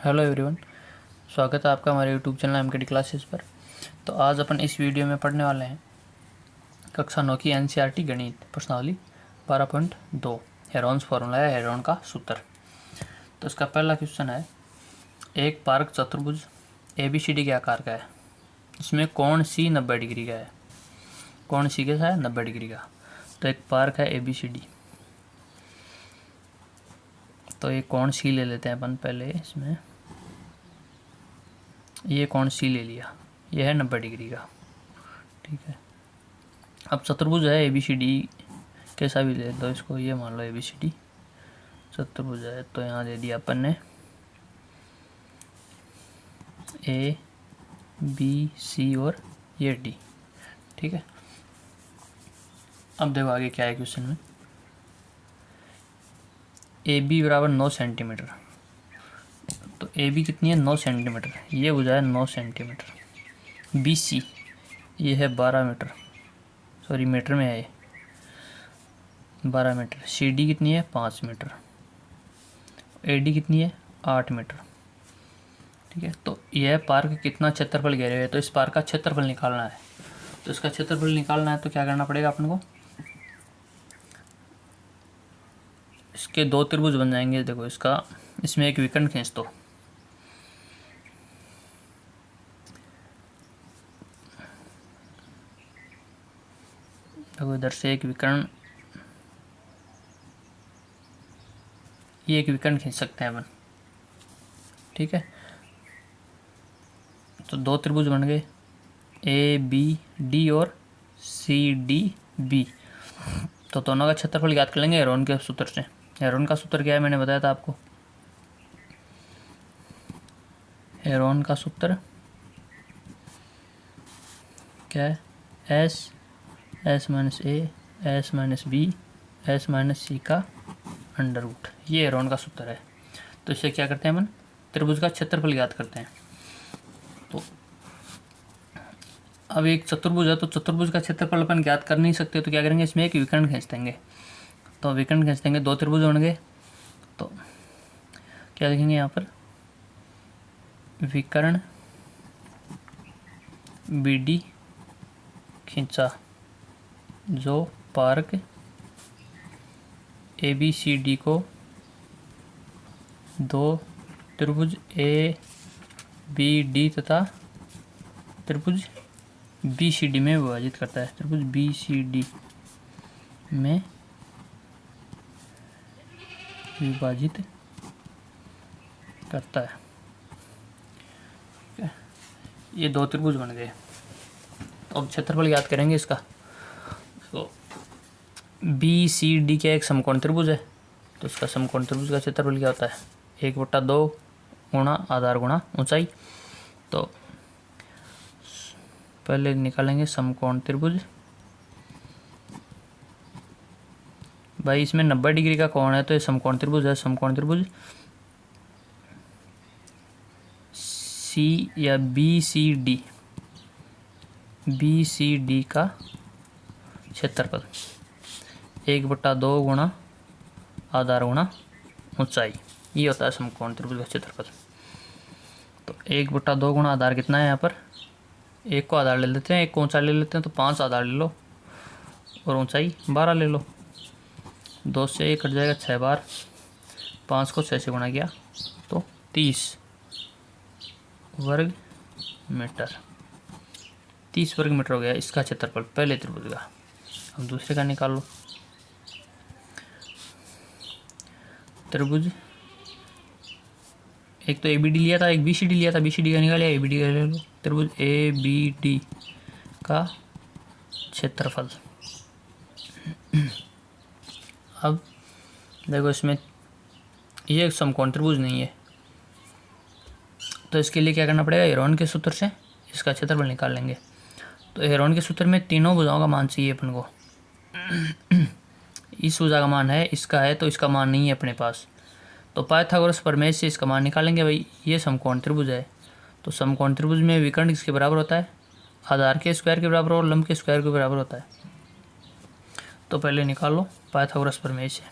Hello everyone, स्वागत है आपका हमारे यूट्यूब चैनल एमकेडी क्लासेस पर। तो आज अपन इस वीडियो में पढ़ने वाले हैं कक्षा 9 की एनसीईआरटी गणित प्रश्नावली 12.2 हेरोन्स फॉर्मूला है हेरोन का सूत्र। तो इसका पहला क्वेश्चन है, एक पार्क चतुर्भुज ABCD के आकार का है, इसमें कोण C 90 डिग्री का है। कोण C कैसा है? 90 डिग्री का। तो एक पार्क है ABCD, तो ये कोण C ले लेते हैं अपन पहले। इसमें ये कोण C ले लिया, ये है 90 डिग्री का, ठीक है। अब चतुर्भुज है ABCD, कैसा भी ले लो इसको, ये मान लो ABCD चतुर्भुज है। तो यहाँ दे दिया अपन ने A B C और ये D, ठीक है। अब देखो आगे क्या है क्वेश्चन में, AB बराबर 9 सेंटीमीटर। तो AB कितनी है? 9 सेंटीमीटर। ये भुजा है 9 सेंटीमीटर। BC ये है 12 मीटर, सॉरी मीटर में है ये 12 मीटर। CD कितनी है? 5 मीटर। AD कितनी है? 8 मीटर, ठीक है। तो यह पार्क कितना क्षेत्रफल घेरे हुए है? तो इस पार्क का क्षेत्रफल निकालना है। तो इसका क्षेत्रफल निकालना है तो क्या करना पड़ेगा अपन को, इसके दो त्रिभुज बन जाएंगे। देखो इसका, इसमें एक विकर्ण खींच दो, देखो इधर से एक विकर्ण, ये एक विकर्ण खींच सकते हैं अपन, ठीक है। तो दो त्रिभुज बन गए ABD और CDB। तो दोनों का क्षेत्रफल याद कर लेंगे हेरोन के सूत्र से। हेरोन का सूत्र क्या है? मैंने बताया था आपको, हेरोन का सूत्र क्या है? S minus A S minus B S minus C का अंडर रूट, ये हेरोन का सूत्र है। तो इससे क्या करते हैं अपन, त्रिभुज का क्षेत्रफल याद करते हैं। तो अब एक चतुर्भुज है, तो चतुर्भुज का क्षेत्रफल अपन ज्ञात कर नहीं सकते, तो क्या करेंगे, इसमें एक विकर्ण खींच देंगे। तो विकर्ण खींच देंगे, दो त्रिभुज होंगे। तो क्या लिखेंगे यहाँ पर, विकर्ण BD खींचा जो पार्क ABCD को दो त्रिभुज ABD तथा त्रिभुज BCD में विभाजित करता है। त्रिभुज BCD में विभाजित करता है, ये दो त्रिभुज बन गए। तो अब क्षेत्रफल याद करेंगे इसका। तो BCD क्या एक समकोण त्रिभुज है, तो इसका समकोण त्रिभुज का क्षेत्रफल क्या होता है? 1/2 गुणा आधार गुणा ऊंचाई। तो पहले निकालेंगे समकोण त्रिभुज। भाई इसमें 90 डिग्री का कोण है, तो ये समकोण त्रिभुज है। समकोण त्रिभुज C या BCD का क्षेत्रफल 1/2 गुणा आधार गुणा ऊंचाई, ये होता है समकोण त्रिभुज का क्षेत्रफल। तो 1/2 गुणा आधार कितना है यहाँ पर, एक को आधार ले लेते हैं, एक को ऊंचाई ले लेते हैं। तो 5 आधार ले लो और ऊंचाई 12 ले लो। 2 से 1 कट जाएगा, 6 बार 5 को 6 से गुणा किया तो 30 वर्ग मीटर। 30 वर्ग मीटर हो गया इसका क्षेत्रफल पहले त्रिभुज का। अब दूसरे का निकाल लो। त्रिभुज एक तो ABD लिया था, एक BCD लिया था, BCD का निकाल लिया, ABD का ले लो। त्रिभुज ABD का क्षेत्रफल। अब देखो इसमें ये एक समकोण त्रिभुज नहीं है, तो इसके लिए क्या करना पड़ेगा, हेरोन के सूत्र से इसका क्षेत्रफल निकाल लेंगे। तो हेरोन के सूत्र में तीनों भुजाओं का मान चाहिए अपन को। इस भुजा का मान है, इसका है, तो इसका मान नहीं है अपने पास। तो पाइथागोरस प्रमेय से इसका मान निकालेंगे। भाई ये समकोण त्रिभुज है, तो समकोण त्रिभुज में विकर्ण किसके बराबर होता है? आधार के स्क्वायर के बराबर और लंब के स्क्वायर के बराबर होता है। तो पहले निकाल लो पाइथागोरस प्रमेय से।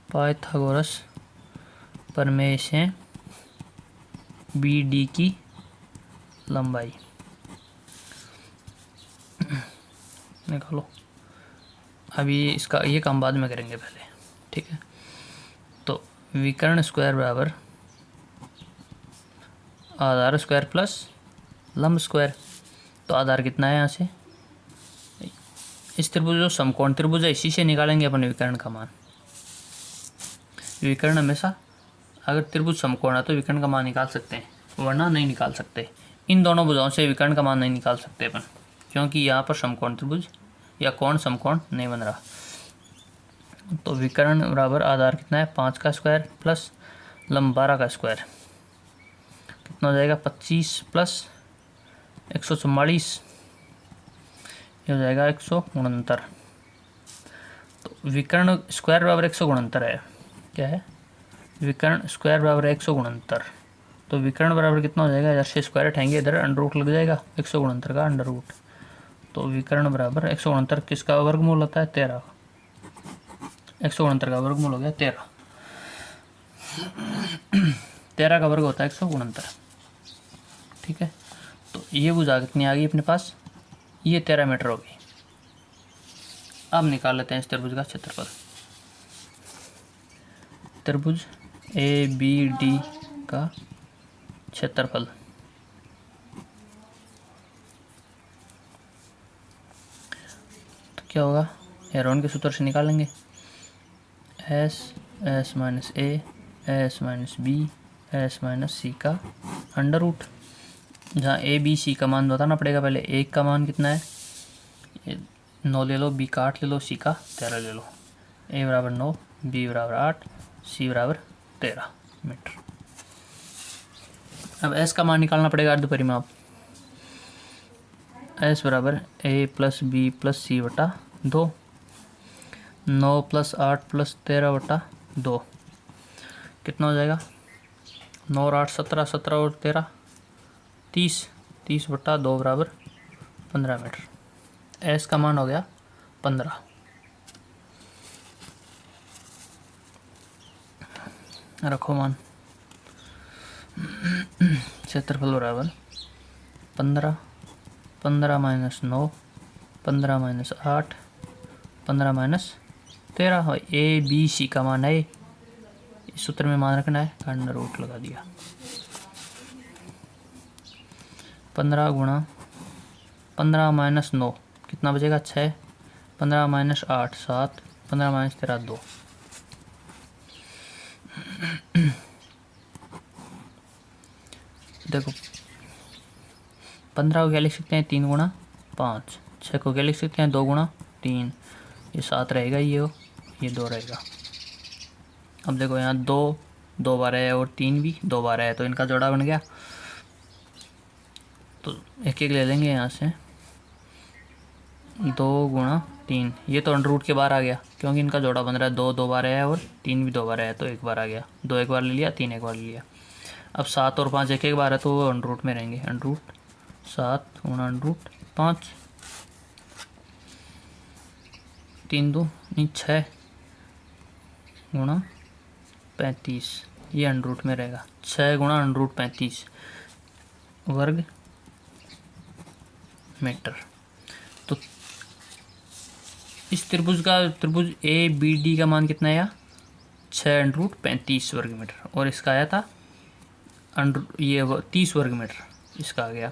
पाइथागोरस प्रमेय से बी डी की लंबाई निकालो। अभी इसका ये काम बाद में करेंगे पहले, ठीक है। तो विकर्ण स्क्वायर बराबर आधार स्क्वायर प्लस लंब स्क्वायर। तो आधार कितना है यहाँ से, इस त्रिभुज जो समकोण त्रिभुज है इसी से निकालेंगे अपन विकर्ण का मान। विकर्ण हमेशा अगर त्रिभुज समकोण है तो विकर्ण का मान निकाल सकते हैं, वरना नहीं निकाल सकते। इन दोनों भुजाओं से विकर्ण का मान नहीं निकाल सकते अपन, क्योंकि यहाँ पर समकोण त्रिभुज या कोण समकोण नहीं बन रहा। तो विकर्ण बराबर आधार कितना है 5 का स्क्वायर प्लस लंब 12 का स्क्वायर, कितना हो जाएगा 25 प्लस 144, ये हो जाएगा 169। तो विकर्ण स्क्वायर बराबर 169 है, क्या है विकर्ण स्क्वायर बराबर 169। तो विकर्ण बराबर कितना हो जाएगा, इधर से स्क्वायर हटाएंगे इधर अंडर रूट लग जाएगा 169 का अंडर रूट। तो विकर्ण बराबर 169 किसका वर्गमूल होता है 13, 169 का वर्गमूल हो गया 13, 13 का वर्ग होता है 169, ठीक है। तो ये भुजा कितनी आ गई अपने पास, ये 13 मीटर होगी। अब निकाल लेते हैं इस त्रिभुज का क्षेत्रफल। त्रिभुज ए बी डी का क्षेत्रफल तो क्या होगा, हेरोन के सूत्र से निकालेंगे। S S minus S minus B S minus C का अंडर रूट, जहाँ ए बी सी का मान बताना पड़ेगा पहले। एक का मान कितना है 9 ले लो, बी का 8 ले लो, सी का 13 ले लो। ए बराबर 9, बी बराबर 8, सी बराबर 13 मीटर। अब एस का मान निकालना पड़ेगा अर्ध परिमाप। एस बराबर ए प्लस बी प्लस सी बटा 2, 9 प्लस 8 प्लस 13 बटा 2, कितना हो जाएगा 9 और 8 17, 17 और 13 30, 30 बटा 2 बराबर 15 मीटर। एस का मान हो गया 15। रखो मान, क्षेत्रफल बराबर 15, 15 minus 9, 15 minus 8, 15 minus 13। A B C का मान है, इस सूत्र में मान रखना है, अंडर रूट लगा दिया। 15 गुणा 15 माइनस 9 कितना बचेगा 6, 15 माइनस 8 7, 15 माइनस 13 2। देखो 15 को क्या लिख सकते हैं 3 गुणा 5, 6 को क्या लिख सकते हैं 2 गुणा 3, ये 7 रहेगा, ये 2 रहेगा। अब देखो यहाँ 2 बार है और 3 भी 2 बार है, तो इनका जोड़ा बन गया। तो एक एक ले लेंगे यहाँ से, 2 गुणा 3, ये तो अंडर रूट के बाहर आ गया क्योंकि इनका जोड़ा बन रहा है। 2 बार है और 3 भी 2 बार है, तो एक बार आ गया। 2 एक बार ले लिया, 3 एक बार ले लिया। अब 7 और 5 एक एक बार है, तो वो अंडर रूट में रहेंगे। अंडर रूट 7 गुणा अंडर रूट 5, 3 2 नहीं 6 गुणा 35, ये अंडर रूट में रहेगा। 6 गुणा अंडर रूट 35 वर्ग मीटर। तो इस त्रिभुज ए बी डी का मान कितना आया 6 अंडर रूट 35 वर्ग मीटर, और इसका आया था ये 30 वर्ग मीटर इसका आ गया।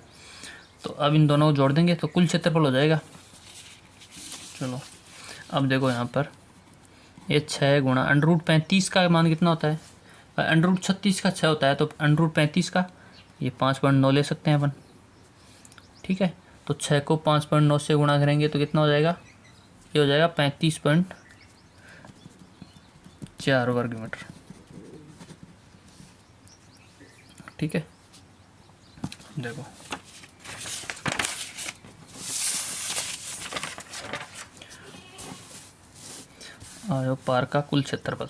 तो अब इन दोनों को जोड़ देंगे तो कुल क्षेत्रफल हो जाएगा। चलो अब देखो यहाँ पर ये 6 गुणा अंडर रूट 35 का मान कितना होता है, अंडर रूट 36 का 6 होता है, तो अंडर रूट 35 का ये 5.9 ले सकते हैं अपन, ठीक है। तो 6 को 5.9 से गुणा करेंगे तो कितना हो जाएगा, ये हो जाएगा 35.4 वर्ग मीटर, ठीक है। देखो आयो पार्क का कुल क्षेत्रफल,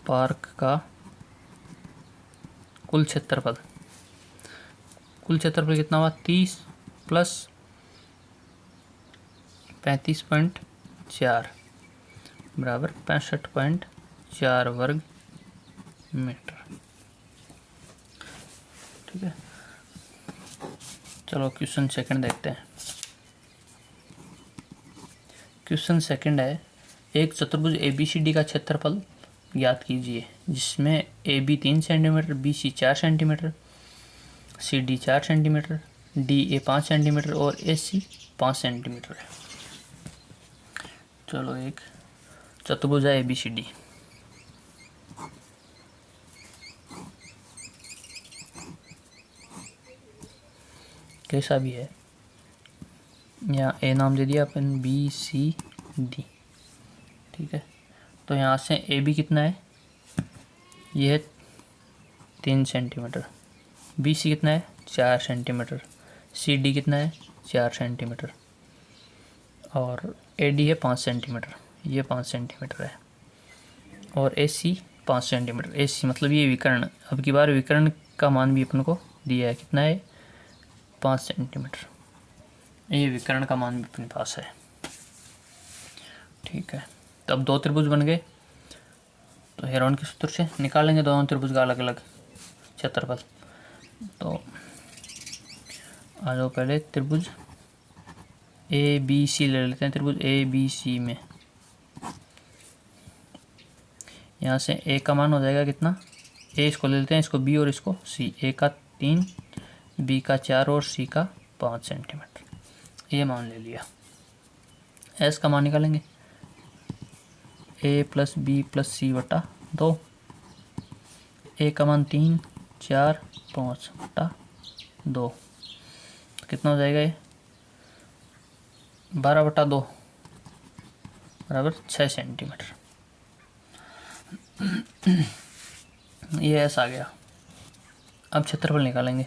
पार्क का कुल क्षेत्रफल कितना हुआ 30 प्लस 35.4 बराबर 65.4 वर्ग मीटर। ठीक है, चलो क्वेश्चन सेकंड देखते हैं। क्वेश्चन सेकंड है, एक चतुर्भुज ABCD का क्षेत्रफल ज्ञात कीजिए जिसमें AB 3 centimetre, BC 4 centimetre, CD 4 centimetre, DA 5 centimetre और AC 5 सेंटीमीटर है। चलो एक चतुर्भुज है ABCD, कैसा भी है, यहाँ A नाम दे दिया अपन, BCD। ठीक है, तो यहाँ से AB कितना है, ये है 3 सेंटीमीटर, BC कितना है 4 सेंटीमीटर, CD कितना है 4 सेंटीमीटर और AD है 5 सेंटीमीटर, ये 5 सेंटीमीटर है और AC 5 सेंटीमीटर। AC मतलब ये विकर्ण, अब की बार विकर्ण का मान भी अपन को दिया है, कितना है 5 सेंटीमीटर, ये विकर्ण का मान भी अपने पास है। ठीक है, तो अब दो त्रिभुज बन गए, तो हेरोन के सूत्र से निकालेंगे दोनों त्रिभुज का अलग अलग क्षेत्रफल। तो आ जाओ, पहले त्रिभुज ABC ले लेते हैं। त्रिभुज ABC में यहाँ से A का मान हो जाएगा कितना, A इसको ले लेते हैं, इसको B और इसको C, A का 3, B का 4 और C का 5 सेंटीमीटर, ये मान ले लिया। S का मान निकालेंगे, A plus B plus C बटा 2, A का मान 3, 4, 5 बटा 2, कितना हो जाएगा ये 12 बटा 2 बराबर 6 सेंटीमीटर। ये ऐसा आ गया। अब क्षेत्रफल निकालेंगे,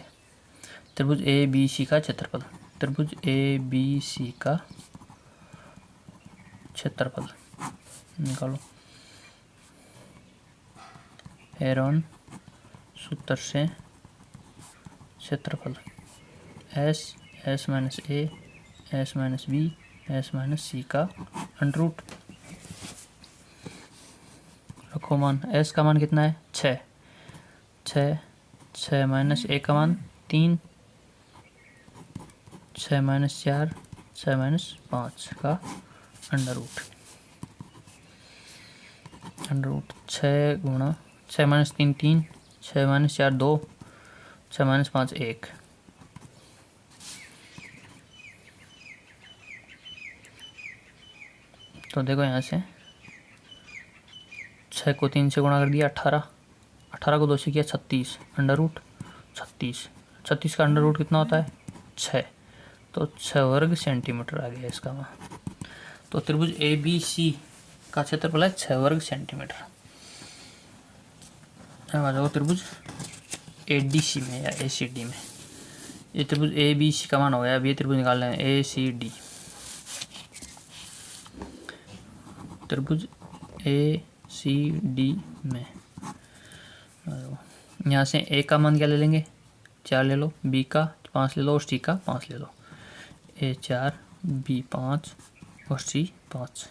त्रिभुज ABC का क्षेत्रफल, त्रिभुज ABC का क्षेत्रफल निकालो। हेरोन सूत्र से क्षेत्रफल S minus A, S minus B, S minus C का अंडर रूट। रखो मान, S का मान कितना है 6 माइनस A का मान 3, 6 माइनस 4, 6 माइनस 5 का अंडर रूट 6 गुणा 6 माइनस 3 3, 6 माइनस 4 2, 6 माइनस 5 1। तो देखो यहाँ से 6 को 3 से गुणा कर दिया 18, 18 को 2 से किया 36, अंडर रूट 36 का अंडर रूट कितना होता है 6, तो 6 वर्ग सेंटीमीटर आ गया इसका मान। तो त्रिभुज ABC का क्षेत्रफल है 6 वर्ग सेंटीमीटर। अब आ जाओ त्रिभुज ADC में या ACD में। ये त्रिभुज ABC का मान हो गया, अब ये त्रिभुज निकाल लें ACD। त्रिभुज ACD में यहाँ से A का मान क्या ले लेंगे 4 ले लो, B का 5 ले लो और C का 5 ले लो। A 4, B 5 और C 5।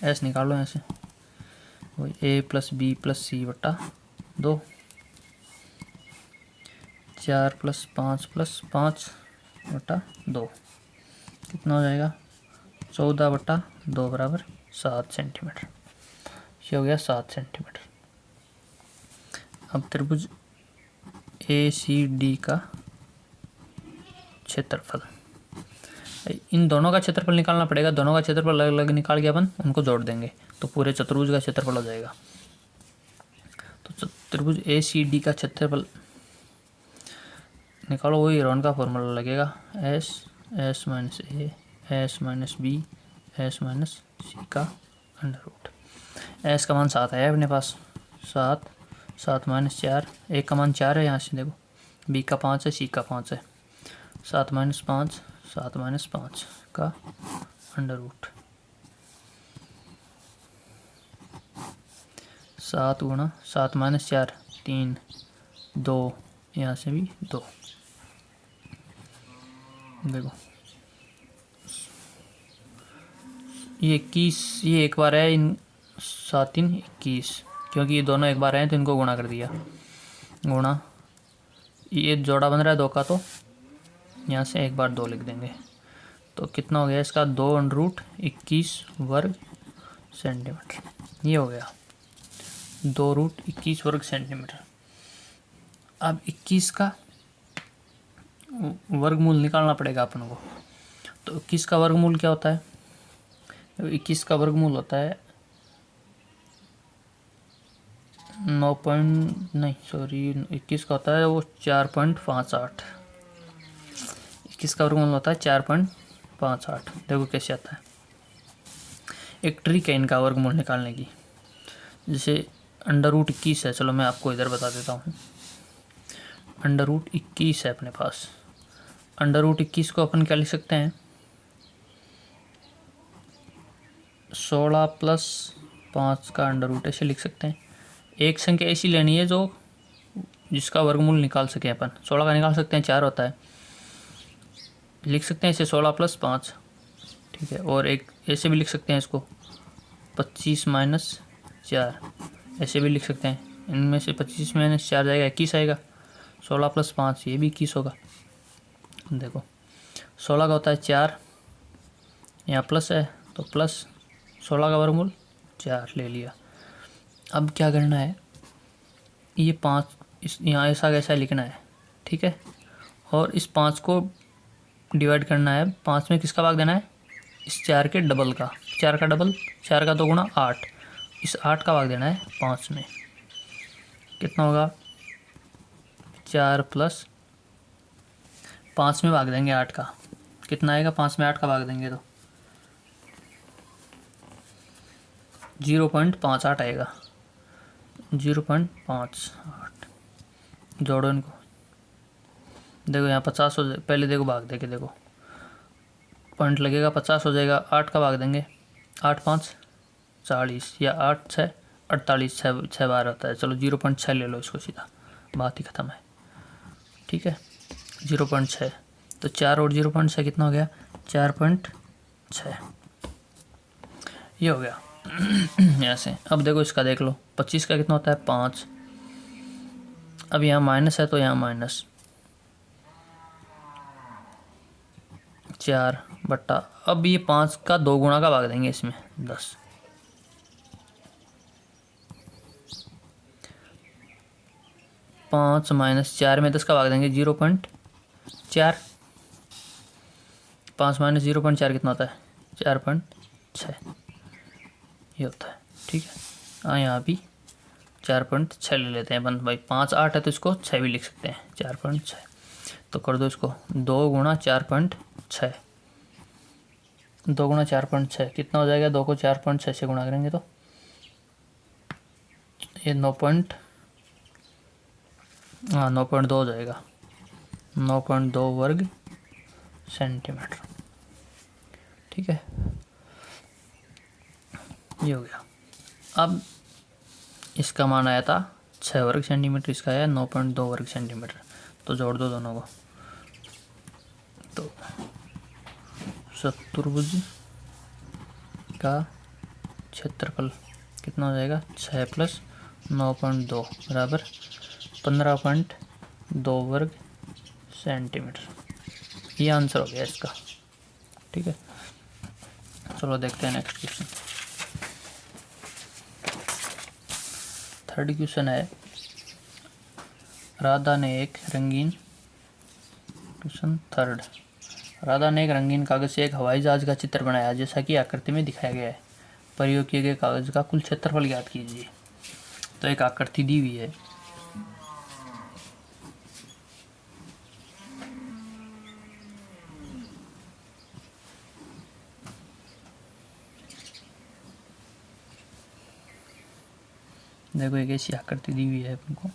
S निकाल लो यहाँ से, वही A plus B plus C बटा 2, 4 प्लस 5 प्लस 5 बटा 2, कितना हो जाएगा 14 बटा 2 बराबर 7 सेंटीमीटर। ये हो गया 7 सेंटीमीटर। अब त्रिभुज ACD का क्षेत्रफल, इन दोनों का क्षेत्रफल निकालना पड़ेगा, दोनों का क्षेत्रफल अलग अलग निकाल के अपन उनको जोड़ देंगे तो पूरे चतुर्भुज का क्षेत्रफल हो जाएगा। तो त्रिभुज ACD का क्षेत्रफल निकालो, वही हेरोन का फॉर्मूला लगेगा, S minus A, S minus B, S minus C का अंडर रूट। S का मान 7 है अपने पास, 7 माइनस 4, A का मान 4 है यहाँ से देखो, B का 5 है, C का 5 है, 7 माइनस 5, 7 माइनस 5 का अंडर रूट, 7 गुणा 7 माइनस 4 3, 2, यहाँ से भी 2, देखो ये 21, ये एक बार है, इन 7 3 21, क्योंकि ये दोनों एक बार हैं तो इनको गुणा कर दिया। गुणा, ये जोड़ा बन रहा है 2 का, तो यहाँ से एक बार 2 लिख देंगे। तो कितना हो गया इसका, 2√21 वर्ग सेंटीमीटर। ये हो गया 2√21 वर्ग सेंटीमीटर। अब 21 का वर्गमूल निकालना पड़ेगा अपन को। तो 21 का वर्गमूल क्या होता है, 21 का वर्गमूल होता है 21 का होता है वो 4.58। 21 का वर्गमूल होता है 4.58। देखो कैसे आता है, एक ट्रिक है इनका वर्गमूल निकालने की। जैसे √21 है, चलो मैं आपको इधर बता देता हूँ। √21 है अपने पास। √21 को अपन क्या लिख सकते हैं, 16 + 5 का अंडर रूट ऐसे लिख सकते हैं। एक संख्या ऐसी लेनी है जो जिसका वर्गमूल निकाल सके अपन। 16 का निकाल सकते हैं, 4 होता है, लिख सकते हैं इसे 16 + 5, ठीक है। और एक ऐसे भी लिख सकते हैं इसको 25 - 4, ऐसे भी लिख सकते हैं। इनमें से 25 - 4 जाएगा 21 आएगा, 16 + 5 ये भी 21 होगा। देखो 16 का होता है 4, यहाँ प्लस है तो प्लस 16 का वर्गमूल 4 ले लिया। अब क्या करना है, ये 5 इस यहाँ ऐसा कैसा लिखना है, ठीक है। और इस 5 को डिवाइड करना है, 5 में किसका भाग देना है, इस 4 के डबल का। 4 का डबल, 4 का 2 गुणा 8, इस 8 का भाग देना है 5 में। कितना होगा, 4 + 5 में भाग देंगे 8 का, कितना आएगा, 5 में 8 का भाग देंगे तो 0.58 आएगा। 0.58 जोड़ो इनको। देखो यहाँ 50 हो जाए, पहले देखो भाग दे के देखो, पॉइंट लगेगा 50 हो जाएगा। 8 का भाग देंगे, 8 × 5 = 40, या 8 × 6 = 48, 6 बार होता है। चलो 0.6 ले लो इसको, सीधा बात ही ख़त्म है, ठीक है। 0.6, तो 4 और 0.6 कितना हो गया, 4.6, ये हो गया। ऐसे अब देखो इसका देख लो, 25 का कितना होता है 5। अब यहाँ माइनस है तो यहाँ माइनस 4 बट्टा, अब ये 5 का 2 गुणा का भाग देंगे इसमें 10। 5 - 4 में 10 का भाग देंगे 0.4। 5 - 0.4 कितना होता है, 4.6 ये होता है, ठीक है। हाँ यहाँ भी 4.6 ले लेते हैं अपन भाई, 5 8 है तो इसको 6 भी लिख सकते हैं, 4.6। तो कर दो इसको, 2 × 4.6, 2 × 4.6 कितना हो जाएगा, 2 को 4.6 से गुणा करेंगे तो ये 9.2 हो जाएगा, 9.2 वर्ग सेंटीमीटर, ठीक है। ये हो गया। अब इसका मान आया था 6 वर्ग सेंटीमीटर, इसका आया 9.2 वर्ग सेंटीमीटर। तो जोड़ दो दोनों को, तो चतुर्भुज का क्षेत्रफल कितना हो जाएगा, 6 + 9.2 बराबर 15.2 वर्ग सेंटीमीटर। ये आंसर हो गया इसका, ठीक है। चलो देखते हैं नेक्स्ट क्वेश्चन। थर्ड क्वेश्चन है, राधा ने एक रंगीन कागज से एक हवाई जहाज का चित्र बनाया जैसा कि आकृति में दिखाया गया है। प्रयोग किए गए कागज का कुल क्षेत्रफल ज्ञात कीजिए। तो एक आकृति दी हुई है, देखो एक ऐसी आकृति दी हुई है अपन को,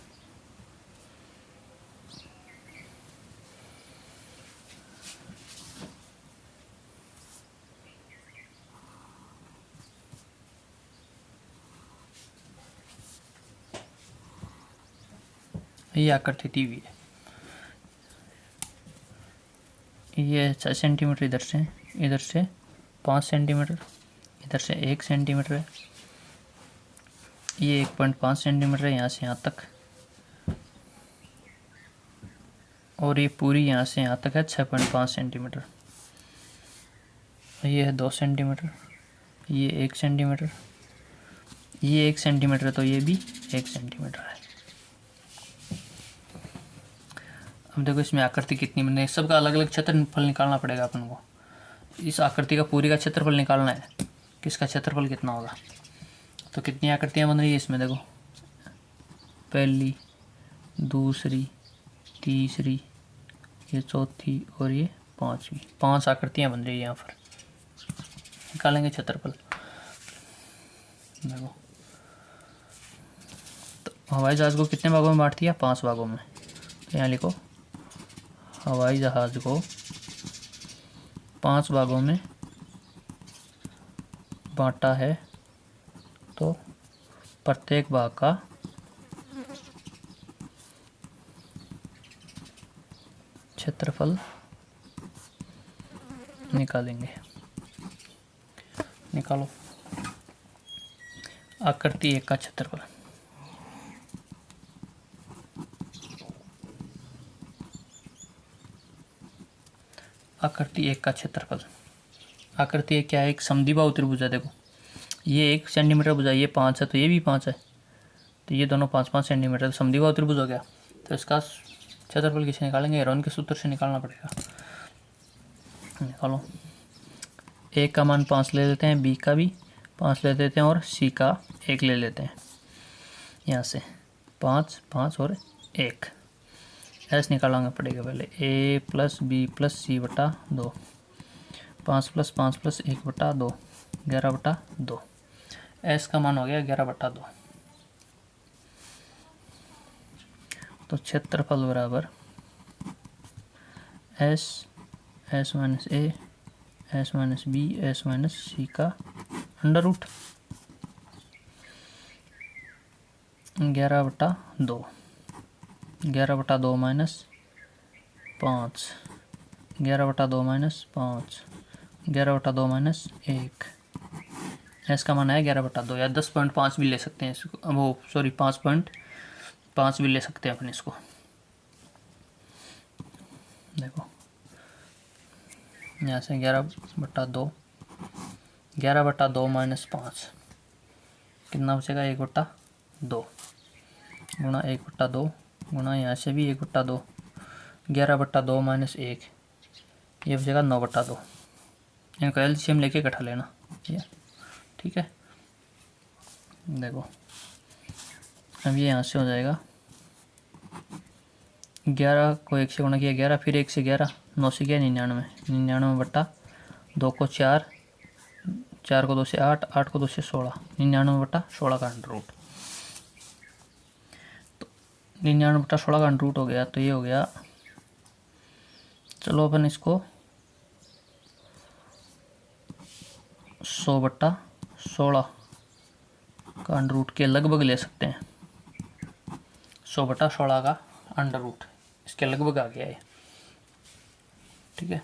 ये आकृति दी हुई है। ये 6 सेंटीमीटर इधर से 5 सेंटीमीटर, इधर से 1 सेंटीमीटर है, ये 1.5 सेंटीमीटर है यहाँ से यहाँ तक, और ये पूरी यहाँ से यहाँ तक है 6.5 सेंटीमीटर। ये है 2 सेंटीमीटर, ये 1 सेंटीमीटर, ये 1 सेंटीमीटर, तो ये भी 1 सेंटीमीटर है। अब देखो इसमें आकृति कितनी बनी है, सबका अलग अलग क्षेत्रफल निकालना पड़ेगा अपन को। इस आकृति का पूरी का क्षेत्रफल निकालना है, किसका क्षेत्रफल कितना होगा। तो कितनी आकृतियाँ बन रही है इसमें, देखो पहली, दूसरी, तीसरी, ये चौथी और ये पांचवी, 5 आकृतियाँ बन रही है यहाँ पर। निकालेंगे क्षेत्रफल। देखो तो हवाई जहाज़ को कितने भागों में बांट दिया, 5 भागों में। तो यहाँ लिखो हवाई जहाज़ को 5 भागों में बांटा है, तो प्रत्येक भाग का क्षेत्रफल निकालेंगे। निकालो आकृति 1 का क्षेत्रफल। आकृति 1 का क्षेत्रफल। आकृति 1 क्या है, एक समद्विबाहु त्रिभुज है। देखो ये 1 सेंटीमीटर भुजा, ये 5 है, तो ये भी 5 है, तो ये दोनों 5-5 सेंटीमीटर, समद्विबाहु त्रिभुज हो गया। तो इसका क्षेत्रफल किसे निकालेंगे, हेरोन के सूत्र से निकालना पड़ेगा। निकालो, ए का मान 5 ले लेते हैं, बी का भी 5 ले लेते हैं और सी का 1 ले लेते हैं। यहाँ से 5, 5 और 1 ऐसे निकालना पड़ेगा पहले। ए प्लस बी प्लस सी बटा 2, 5 प्लस 5 प्लस 1 बटा 2, 11 बटा 2। एस का मान हो गया 11 बटा 2। तो क्षेत्रफल बराबर S, S minus A, S minus B, S minus C का अंडर रूट 11 बटा 2, 11 बटा 2 माइनस 5, 11 बटा 2 माइनस 5, 11 बटा 2 माइनस 1। एस का मान है 11 बटा 2, या 10.5 भी ले सकते हैं इसको, वो सॉरी 5.5 भी ले सकते हैं अपन इसको। देखो यहाँ से 11 बटा 2, 11 बटा 2 माइनस 5 कितना बचेगा, 1 बटा 2 गुणा 1 बटा 2 गुणा यहाँ से भी 1 बटा 2, 11 बटा 2 माइनस 1, ये बचेगा 9 बटा 2। इनका एलसीएम लेके इकट्ठा लेना, ये ठीक है। देखो अब ये यहाँ से हो जाएगा 11 को 1 से गुणा किया 11, फिर 1 से 11, 9 से गया 99, 99 बटा 2 को 4, 4 को 2 से 8, 8 को 2 से 16, 99 बटा 16 का अंडर रूट। तो 99 बटा 16 का अंडर रूट हो गया, तो ये हो गया, चलो अपन इसको 100 बटा 16 का अंडर रूट के लगभग ले सकते हैं। 100 बटा 16 का अंडर रूट इसके लगभग आ गया है, ठीक है।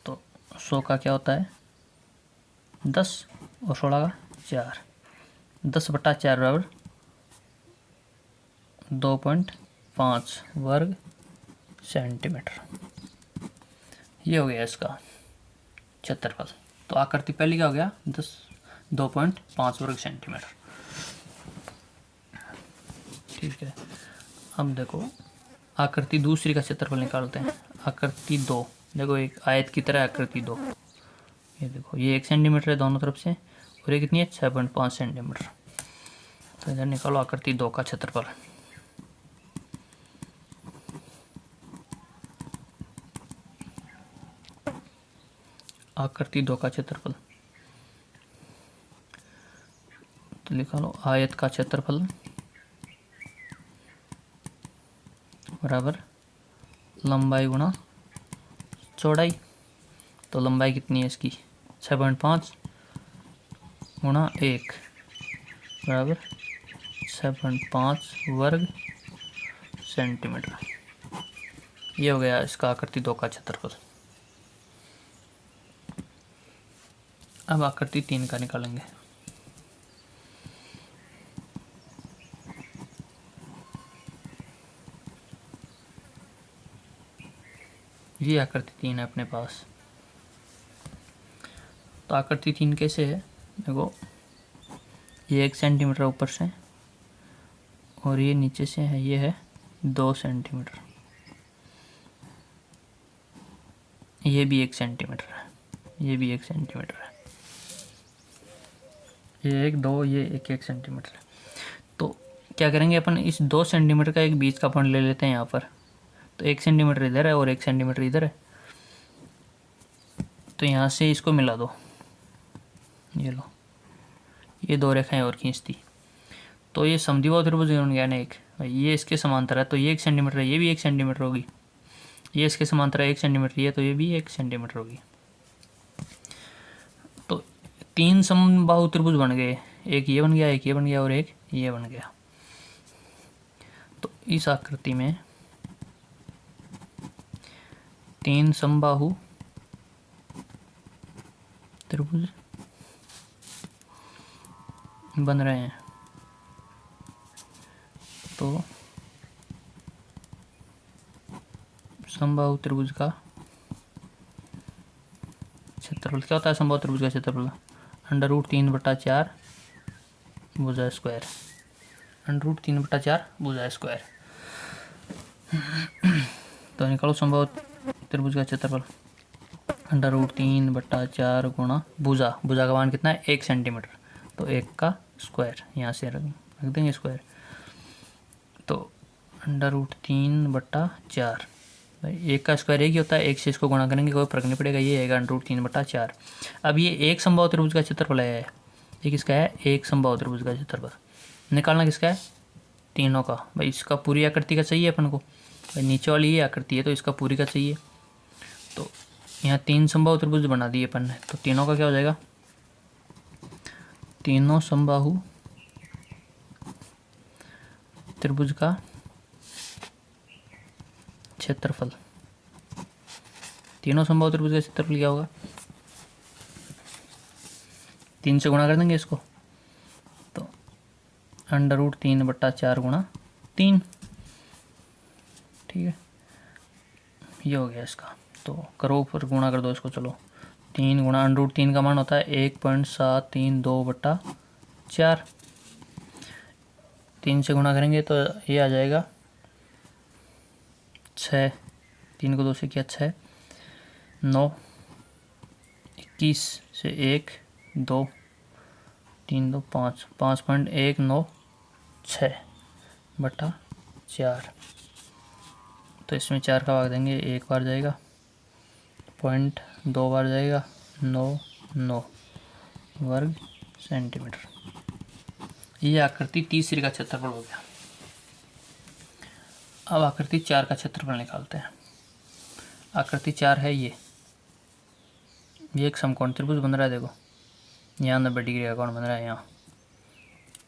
तो 100 का क्या होता है 10 और 16 का 4, 10 बटा 4 बराबर 2.5 वर्ग सेंटीमीटर। ये हो गया इसका क्षेत्रफल। तो आकृति पहली का हो गया 2.5 वर्ग सेंटीमीटर, ठीक है। अब देखो आकृति दूसरी का क्षेत्रफल निकालते हैं। आकृति 2, देखो एक आयत की तरह आकृति 2, ये देखो ये 1 सेंटीमीटर है दोनों तरफ से, और ये कितनी है 6.5 सेंटीमीटर। तो इधर निकालो आकृति 2 का क्षेत्रफल। आकृति 2 का क्षेत्रफल तो लिखा लो आयत का क्षेत्रफल बराबर लंबाई गुणा चौड़ाई। तो लंबाई कितनी है इसकी 6.5 गुणा 1 बराबर 6.5 वर्ग सेंटीमीटर। ये हो गया इसका आकृति 2 का क्षेत्रफल। अब आकृति 3 का निकालेंगे। ये आकृति 3 है अपने पास। तो आकृति 3 कैसे है, देखो ये 1 सेंटीमीटर ऊपर से और ये नीचे से है, ये है 2 सेंटीमीटर, ये भी 1 सेंटीमीटर है, ये भी 1 सेंटीमीटर है, ये 1 2 ये 1 सेंटीमीटर है। तो क्या करेंगे अपन, इस 2 सेंटीमीटर का एक बीच का पॉइंट ले लेते हैं यहाँ पर। तो 1 सेंटीमीटर इधर है और 1 सेंटीमीटर इधर है, तो यहाँ से इसको मिला दो, ये लो, ये 2 रेखाएं और खींच दी, तो ये समद्विबाहु त्रिभुज बन गया ना एक। ये इसके समांतर है तो ये 1 सेंटीमीटर है, ये भी 1 सेंटीमीटर होगी, ये इसके समांतर है 1 सेंटीमीटर, ये तो ये भी 1 सेंटीमीटर होगी। तो 3 समबाहु त्रिभुज बन गए, एक ये बन गया, एक ये बन गया और एक ये बन गया। तो इस आकृति में 3 समबाहु त्रिभुज बन रहे हैं। तो समबाहु त्रिभुज का क्षेत्रफल क्या होता है, समबाहु त्रिभुज का क्षेत्रफल √3/4 भुजा स्क्वायर, √3/4 भुजा स्क्वायर। तो निकालो समबाहु त्रिभुज का क्षेत्रफल, √3/4 गुणा भुजा, भुजा का मान कितना है 1 सेंटीमीटर, तो 1 का स्क्वायर यहाँ से रख देंगे स्क्वायर। तो √3/4, भाई 1 का स्क्वायर 1 ही होता है, 1 से इसको गुणा करेंगे कोई फर्क नहीं पड़ेगा, ये आएगा √3/4। अब ये एक समबाहु त्रिभुज का क्षेत्रफल है, ये किसका है, एक समबाहु त्रिभुज का क्षेत्रफल। निकालना किसका है, तीनों का। भाई इसका पूरी आकृति का चाहिए अपन को, भाई नीचे वाली ये आकृति है तो इसका पूरी का चाहिए। तो यहाँ 3 समबाहु त्रिभुज बना दिए अपन ने, तो तीनों का क्या हो जाएगा, तीनों समबाहु त्रिभुज का क्षेत्रफल। तीनों समबाहु त्रिभुज का क्षेत्रफल क्या होगा, 3 से गुणा कर देंगे इसको, तो √3/4 गुणा 3, ठीक है, ये हो गया इसका। तो करो ऊपर गुणा कर दो इसको, चलो 3 गुणा √3 का मान होता है 1.732/4, 3 से गुणा करेंगे तो ये आ जाएगा 6, 3 को 2 से किया 6, 9, 21 से 1 2 3 2 5, 5.196/4। तो इसमें 4 का भाग देंगे, 1 बार जाएगा, 0.2 बार जाएगा, 9 वर्ग सेंटीमीटर। ये आकृति तीसरी का क्षेत्रफल हो गया। अब आकृति 4 का क्षेत्रफल निकालते हैं। आकृति 4 है ये एक समकोण त्रिभुज बन रहा है, देखो यहाँ 90 डिग्री का कोण बन रहा है यहाँ,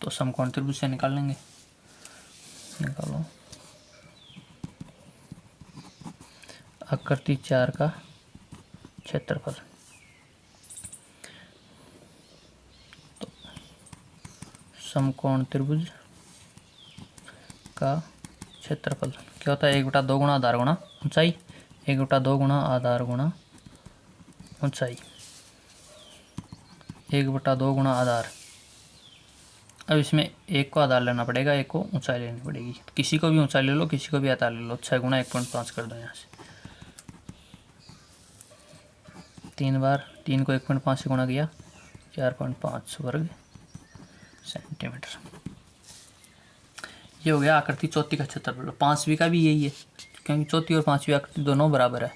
तो समकोण त्रिभुज से निकाल लेंगे। निकालो आकृति 4 का क्षेत्रफल। तो समकोण त्रिभुज का क्षेत्रफल क्या होता है, 1/2 गुणा आधार गुणा ऊंचाई, 1/2 गुणा आधार गुणा ऊंचाई, 1/2 गुणा आधार। अब इसमें 1 को आधार लेना पड़ेगा, 1 को ऊंचाई लेनी पड़ेगी। किसी को भी ऊंचाई ले लो, किसी को भी आधार ले लो। 6 गुणा 1.5 कर दो यहाँ से, 3 बार 3 को 1.5 से गुणा किया, 4.5 वर्ग सेंटीमीटर। ये हो गया आकृति चौथी का क्षेत्रफल। 5वीं का भी यही है, क्योंकि चौथी और 5वीं आकृति दोनों बराबर है।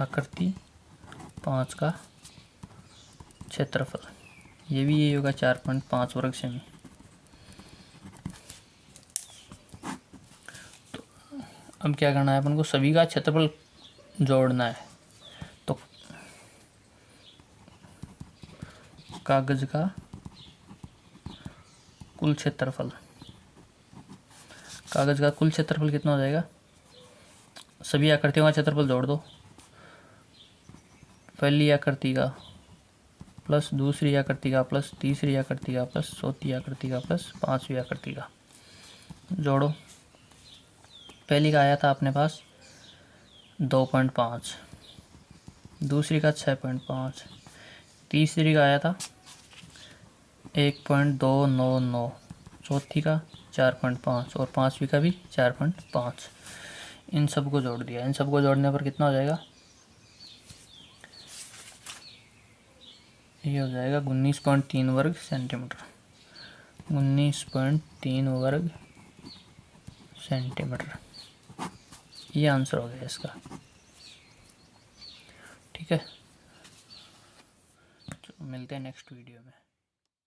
आकृति 5 का क्षेत्रफल ये भी यही होगा, 4.5 वर्ग सेमी। तो अब क्या करना है अपन को, सभी का क्षेत्रफल जोड़ना है। तो कागज का कुल क्षेत्रफल, कागज का कुल क्षेत्रफल कितना हो जाएगा, सभी आकृतियों का क्षेत्रफल जोड़ दो, पहली आकृति का प्लस दूसरी आकृति का प्लस तीसरी आकृति का प्लस चौथी आकृति का प्लस पांचवी आकृति का। जोड़ो। पहली का आया था अपने पास 2.5, दूसरी का 6.5, तीसरी का आया था 1.299, चौथी का 4.5 और पांचवी का भी 4.5। इन सब को जोड़ दिया। इन सब को जोड़ने पर कितना हो जाएगा? ये हो जाएगा 19.3 वर्ग सेंटीमीटर। 19.3 वर्ग सेंटीमीटर, ये आंसर हो गया इसका। ठीक है, मिलते हैं नेक्स्ट वीडियो में।